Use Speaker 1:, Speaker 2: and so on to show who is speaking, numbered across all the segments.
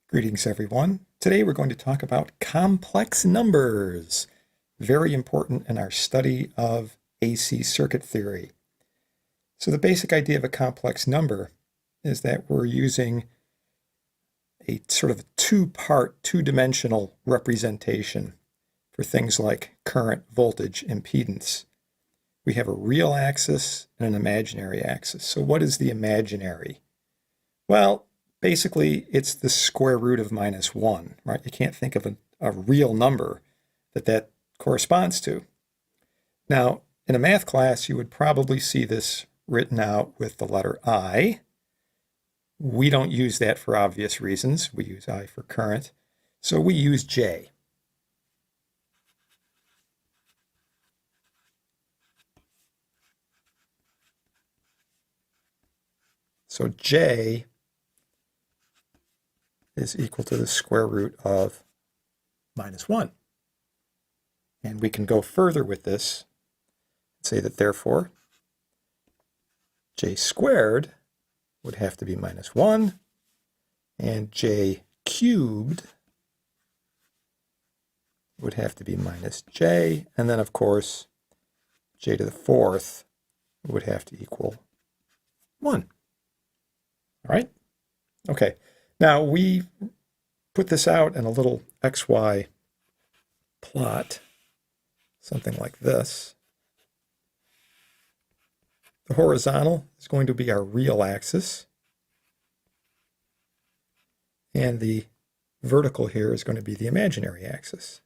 Speaker 1: Greetings, everyone. Today we're going to talk about complex numbers, very important in our study of AC circuit theory. So the basic idea of a complex number is that we're using a sort of two-part, two-dimensional representation for things like current, voltage, impedance. We have a real axis and an imaginary axis. So what is the imaginary? Well, basically, it's the square root of -1, right? You can't think of a real number that corresponds to. Now, in a math class, you would probably see this written out with the letter I. We don't use that for obvious reasons. We use I for current. So we use J. So J is equal to the square root of -1. And we can go further with this and say that therefore J squared would have to be -1, and J cubed would have to be -J, and then of course J to the fourth would have to equal 1. All right? Okay. Now we put this out in a little XY plot, something like this. The horizontal is going to be our real axis, and the vertical here is going to be the imaginary axis.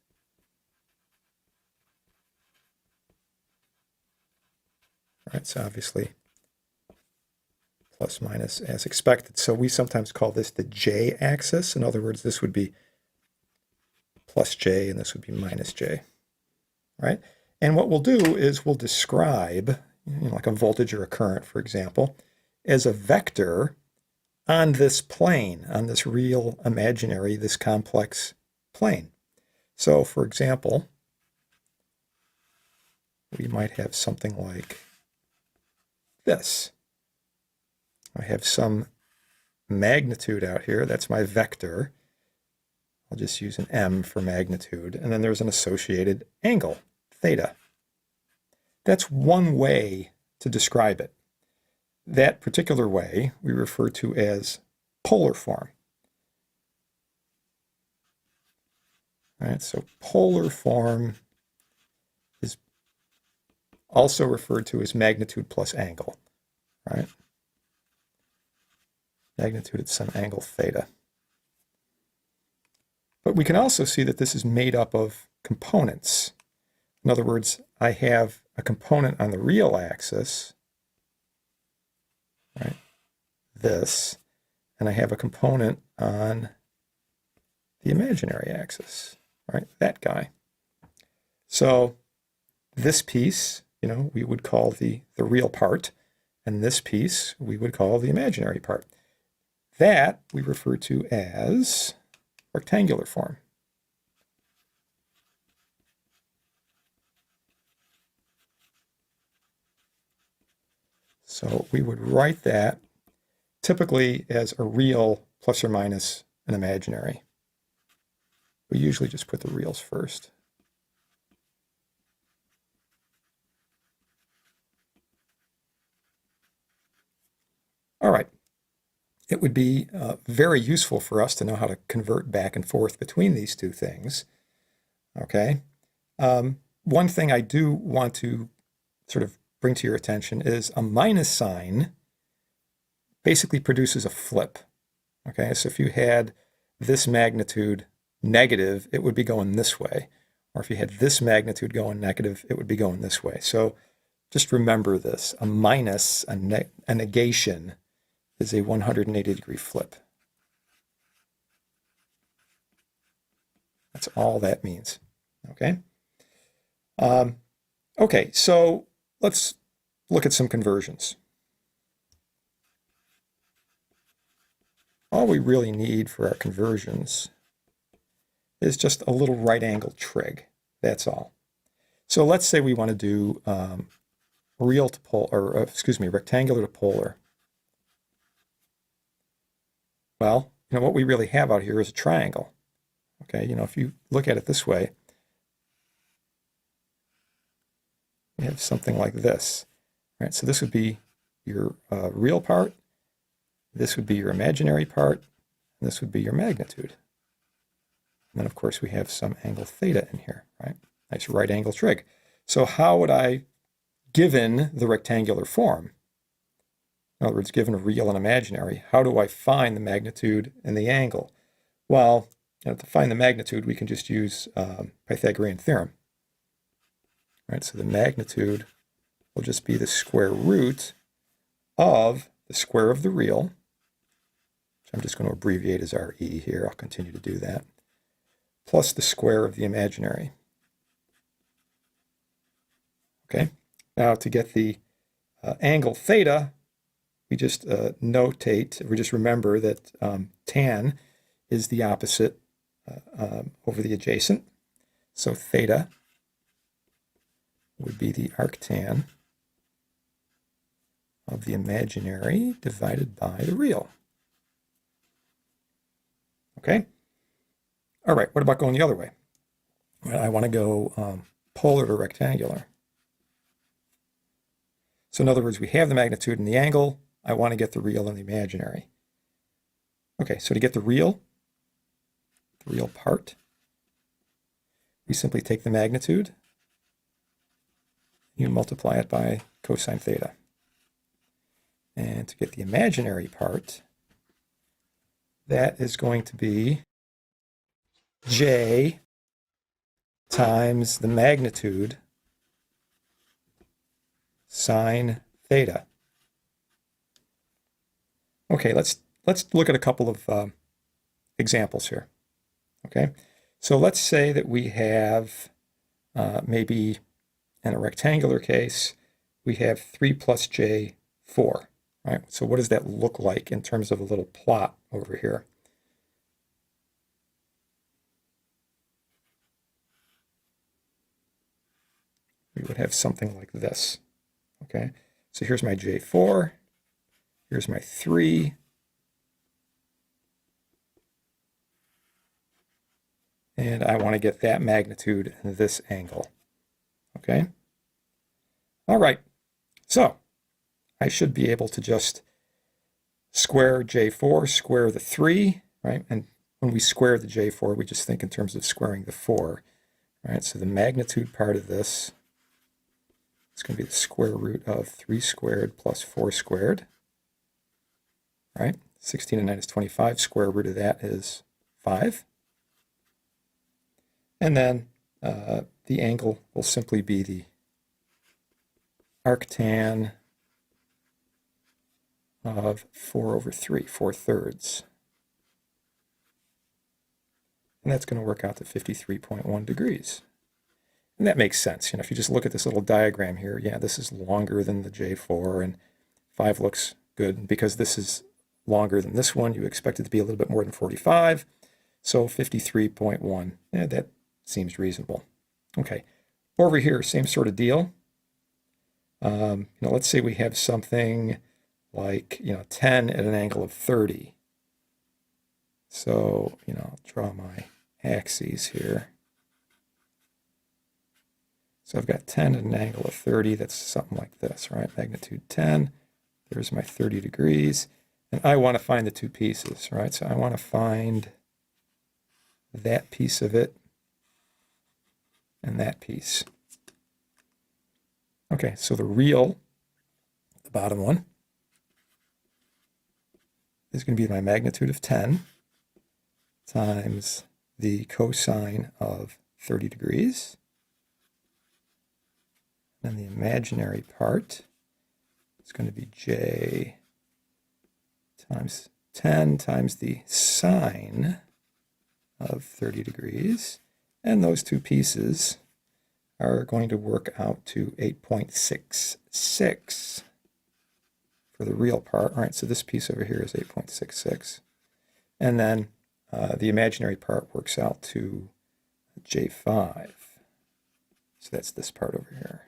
Speaker 1: All right, so obviously plus minus as expected. So we sometimes call this the J-axis. In other words, this would be plus J and this would be minus J, right? And what we'll do is we'll describe, like a voltage or a current, for example, as a vector on this plane, on this real imaginary, this complex plane. So for example, we might have something like this. I have some magnitude out here. That's my vector. I'll just use an M for magnitude. And then there's an associated angle, theta. That's one way to describe it. That particular way we refer to as polar form. All right, so polar form is also referred to as magnitude plus angle, right? Magnitude at some angle theta. But we can also see that this is made up of components. In other words, I have a component on the real axis, right, this, and I have a component on the imaginary axis, right, that guy. So this piece, we would call the real part, and this piece we would call the imaginary part. That we refer to as rectangular form. So we would write that typically as a real plus or minus an imaginary. We usually just put the reals first. All right. It would be very useful for us to know how to convert back and forth between these two things. Okay. One thing I do want to sort of bring to your attention is a minus sign basically produces a flip. Okay, so if you had this magnitude negative, it would be going this way. Or if you had this magnitude going negative, it would be going this way. So just remember this. A minus, a negation, is a 180-degree flip. That's all that means. Okay? Okay, so let's look at some conversions. All we really need for our conversions is just a little right-angle trig. That's all. So let's say we want to do rectangular to polar. Well, what we really have out here is a triangle. Okay, if you look at it this way, we have something like this. All right, so this would be your real part, this would be your imaginary part, and this would be your magnitude. And then, of course, we have some angle theta in here, right? Nice right angle trig. So how would I, given the rectangular form, in other words, given a real and imaginary, how do I find the magnitude and the angle? Well, to find the magnitude, we can just use Pythagorean theorem. Right, so the magnitude will just be the square root of the square of the real, which I'm just going to abbreviate as RE here. I'll continue to do that, plus the square of the imaginary. Okay, now to get the angle theta, we just we just remember that tan is the opposite over the adjacent. So theta would be the arctan of the imaginary divided by the real. Okay? All right, what about going the other way? Well, I want to go polar to rectangular. So in other words, we have the magnitude and the angle. I want to get the real and the imaginary. Okay, so to get the real part, we simply take the magnitude, you multiply it by cosine theta. And to get the imaginary part, that is going to be j times the magnitude sine theta. Okay, let's look at a couple of examples here. Okay, so let's say that we have maybe in a rectangular case, we have 3 plus j 4. Right? So what does that look like in terms of a little plot over here? We would have something like this. Okay, so here's my j4, here's my 3, and I want to get that magnitude and this angle. Okay, all right, so I should be able to just square j4, square the 3, right? And when we square the j4, we just think in terms of squaring the 4, right? So the magnitude part of this is going to be the square root of 3 squared plus 4 squared, right? 16 and 9 is 25. Square root of that is 5. And then the angle will simply be the arctan of 4 over 3, 4/3. And that's going to work out to 53.1 degrees. And that makes sense. If you just look at this little diagram here, yeah, this is longer than the J4, and 5 looks good. Because this is longer than this one, you expect it to be a little bit more than 45. So 53.1, yeah, that seems reasonable. Okay, over here, same sort of deal. Let's say we have something like 10 at an angle of 30. So I'll draw my axes here. So I've got 10 at an angle of 30. That's something like this, right? Magnitude 10. There's my 30 degrees. And I want to find the two pieces, right? So I want to find that piece of it and that piece. Okay, so the real, the bottom one, is going to be my magnitude of 10 times the cosine of 30 degrees. And the imaginary part is going to be j times 10 times the sine of 30 degrees. And those two pieces are going to work out to 8.66 for the real part. All right, so this piece over here is 8.66. And then the imaginary part works out to j5. So that's this part over here.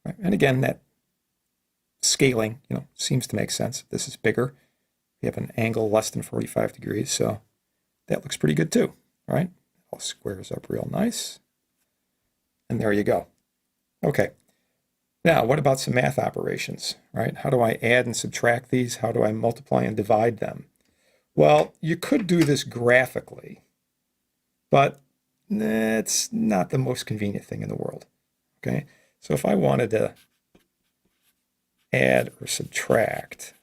Speaker 1: Right. And again, that scaling, seems to make sense. This is bigger. We have an angle less than 45 degrees, so that looks pretty good too, right? All squares up real nice. And there you go. Okay. Now, what about some math operations, right? How do I add and subtract these? How do I multiply and divide them? Well, you could do this graphically, but it's not the most convenient thing in the world, okay? So if I wanted to add or subtract,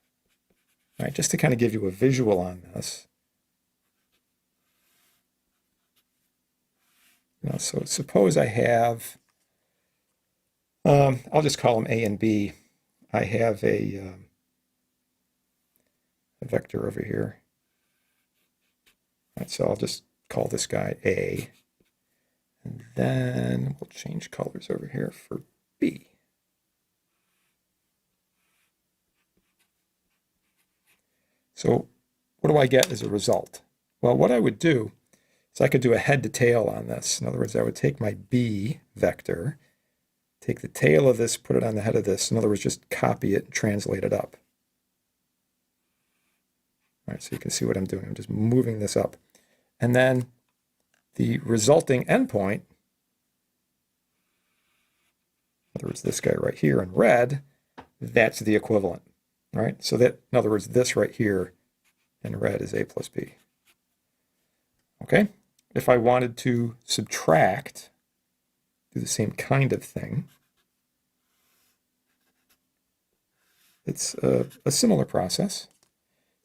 Speaker 1: right, just to kind of give you a visual on this, so suppose I have, I'll just call them A and B. I have a vector over here. Right, so I'll just call this guy A. And then we'll change colors over here for B. So what do I get as a result? Well, what I would do is I could do a head to tail on this. In other words, I would take my B vector, take the tail of this, put it on the head of this. In other words, just copy it and translate it up. All right, so you can see what I'm doing. I'm just moving this up. And then the resulting endpoint, in other words, this guy right here in red, that's the equivalent, right? So that, in other words, this right here in red is A plus B. Okay? If I wanted to subtract, do the same kind of thing, it's a similar process.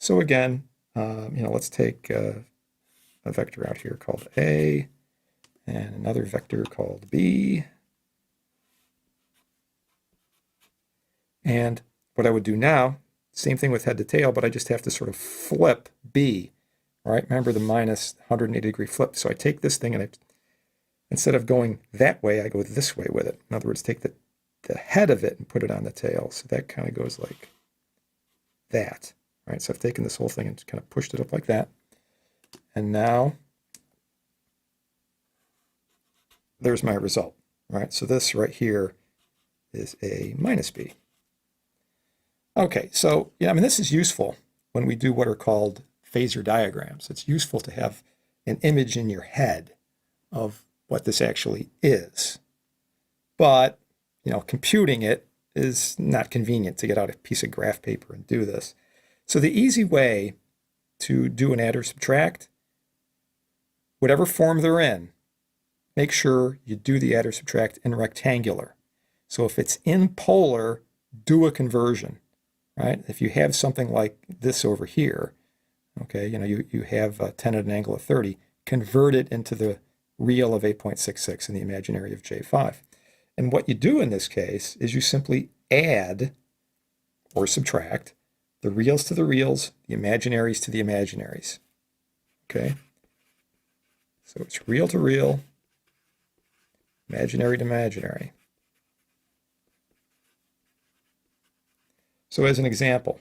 Speaker 1: So again, let's take a vector out here called A and another vector called B. And what I would do now, same thing with head to tail, but I just have to sort of flip B, all right? Remember the minus 180 degree flip. So I take this thing and instead of going that way, I go this way with it. In other words, take the head of it and put it on the tail. So that kind of goes like that, right? So I've taken this whole thing and kind of pushed it up like that. And now there's my result, right? So this right here is A minus B. Okay, so this is useful when we do what are called phasor diagrams. It's useful to have an image in your head of what this actually is. But, computing it is not convenient to get out a piece of graph paper and do this. So the easy way to do an add or subtract, whatever form they're in, make sure you do the add or subtract in rectangular. So if it's in polar, do a conversion, right? If you have something like this over here, okay, you have 10 at an angle of 30, convert it into the real of 8.66 and the imaginary of J5. And what you do in this case is you simply add or subtract the reals to the reals, the imaginaries to the imaginaries. Okay? So it's real to real, imaginary to imaginary. So as an example,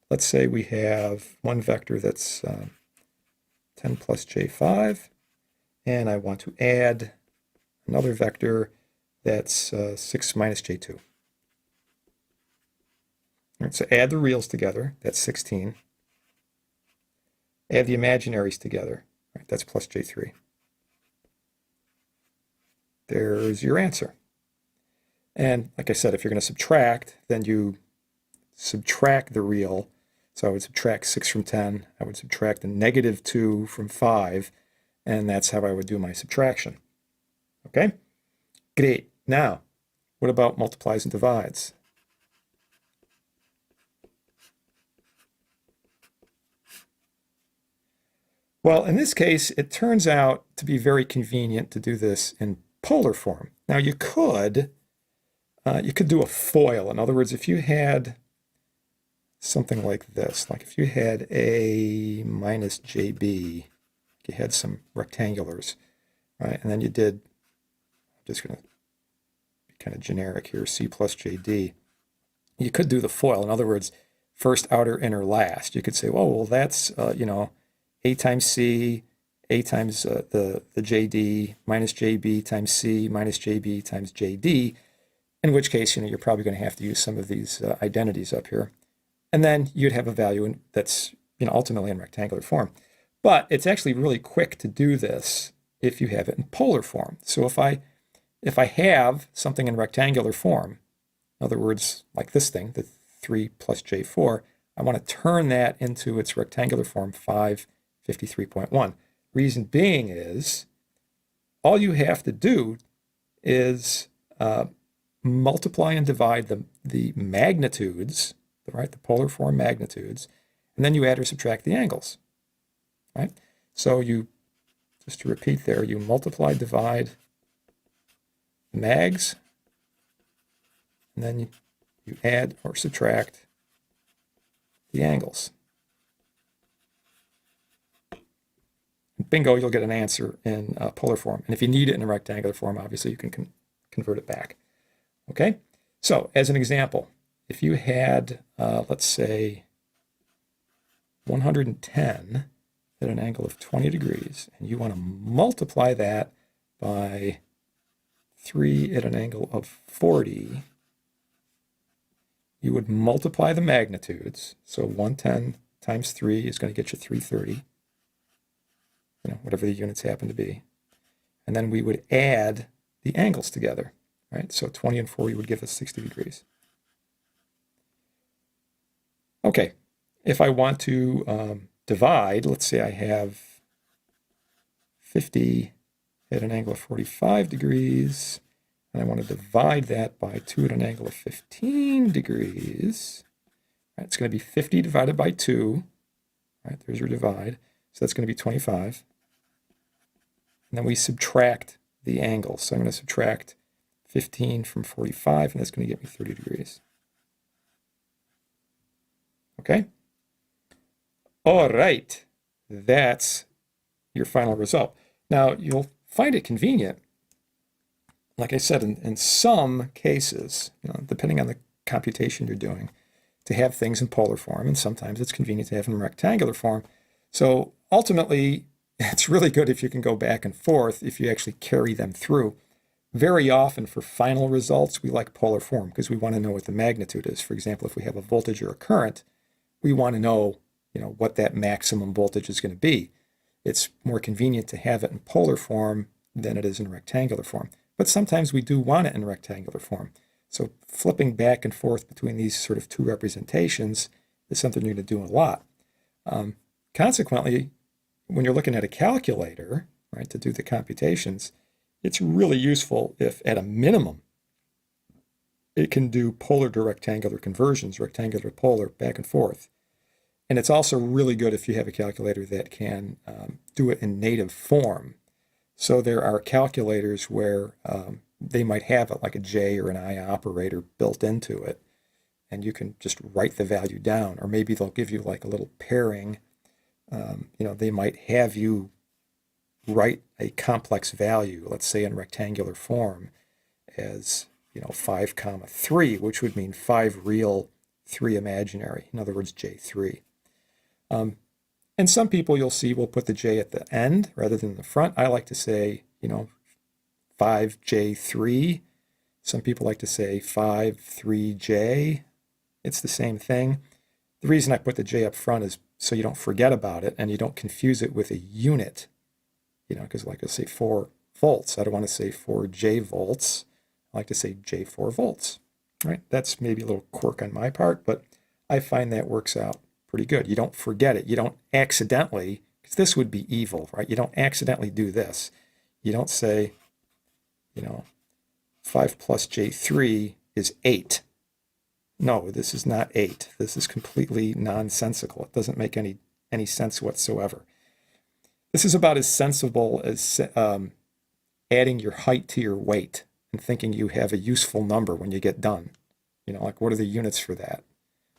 Speaker 1: let's say we have one vector that's 10 plus J5, and I want to add another vector that's 6 minus J2. All right, so add the reals together, that's 16. Add the imaginaries together, right, that's plus J3. There's your answer. And like I said, if you're going to subtract, then you subtract the real. So I would subtract 6 from 10. I would subtract a negative 2 from 5. And that's how I would do my subtraction. Okay? Great. Now, what about multiplies and divides? Well, in this case, it turns out to be very convenient to do this in polar form. Now, you could do a FOIL. In other words, if you had something like this, like if you had A minus JB, you had some rectangulars, right? And then you did, I'm just going to be kind of generic here, C plus JD. You could do the FOIL. In other words, first, outer, inner, last. You could say, well, that's, A times C, A times the JD, minus JB times C, minus JB times JD, in which case, you're probably going to have to use some of these identities up here. And then you'd have a value that's ultimately in rectangular form. But it's actually really quick to do this if you have it in polar form. So if I have something in rectangular form, in other words, like this thing, the 3 plus j4, I want to turn that into its rectangular form, 553.1. Reason being is all you have to do is multiply and divide the magnitudes, right, the polar form magnitudes, and then you add or subtract the angles, right? So you, just to repeat there, you multiply, divide the mags, and then you add or subtract the angles. Bingo, you'll get an answer in polar form. And if you need it in a rectangular form, obviously you can convert it back. Okay, so as an example, if you had, let's say, 110 at an angle of 20 degrees, and you want to multiply that by 3 at an angle of 40, you would multiply the magnitudes. So 110 times 3 is going to get you 330, whatever the units happen to be. And then we would add the angles together, right? So 20 and 40 would give us 60 degrees. Okay, if I want to divide, let's say I have 50 at an angle of 45 degrees, and I want to divide that by 2 at an angle of 15 degrees. Right, it's going to be 50 divided by 2. Right, there's your divide. So that's going to be 25. And then we subtract the angle. So I'm going to subtract 15 from 45, and that's going to get me 30 degrees. Okay? All right. That's your final result. Now, you'll find it convenient, like I said, in some cases, depending on the computation you're doing, to have things in polar form, and sometimes it's convenient to have them in rectangular form. So ultimately, it's really good if you can go back and forth, if you actually carry them through. Very often for final results, we like polar form because we want to know what the magnitude is. For example, if we have a voltage or a current, we want to know, what that maximum voltage is going to be. It's more convenient to have it in polar form than it is in rectangular form. But sometimes we do want it in rectangular form. So flipping back and forth between these sort of two representations is something you're going to do a lot. Consequently, when you're looking at a calculator, right, to do the computations, it's really useful if, at a minimum, it can do polar to rectangular conversions, rectangular to polar, back and forth. And it's also really good if you have a calculator that can do it in native form. So there are calculators where they might have it like a J or an I operator built into it, and you can just write the value down. Or maybe they'll give you like a little pairing. They might have you write a complex value, let's say in rectangular form, as 5, 3, which would mean 5 real, 3 imaginary. In other words, J3. And some people you'll see will put the J at the end rather than the front. I like to say, 5J3. Some people like to say 5-3J. It's the same thing. The reason I put the J up front is so you don't forget about it and you don't confuse it with a unit. Because like I say 4 volts. I don't want to say 4J volts. I like to say J4 volts. Right? That's maybe a little quirk on my part, but I find that works out pretty good. You don't forget it. You don't accidentally, because this would be evil, right? You don't accidentally do this. You don't say, 5 plus J3 is 8. No, this is not 8. This is completely nonsensical. It doesn't make any sense whatsoever. This is about as sensible as adding your height to your weight and thinking you have a useful number when you get done. Like what are the units for that?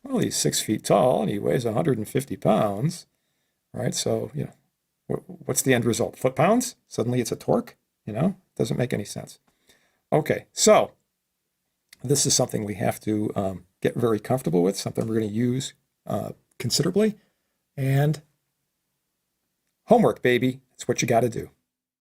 Speaker 1: Well, he's 6 feet tall and he weighs 150 pounds, right? So, what's the end result? Foot-pounds? Suddenly it's a torque? Doesn't make any sense. Okay, so this is something we have to get very comfortable with, something we're going to use considerably. And homework, baby. That's what you got to do.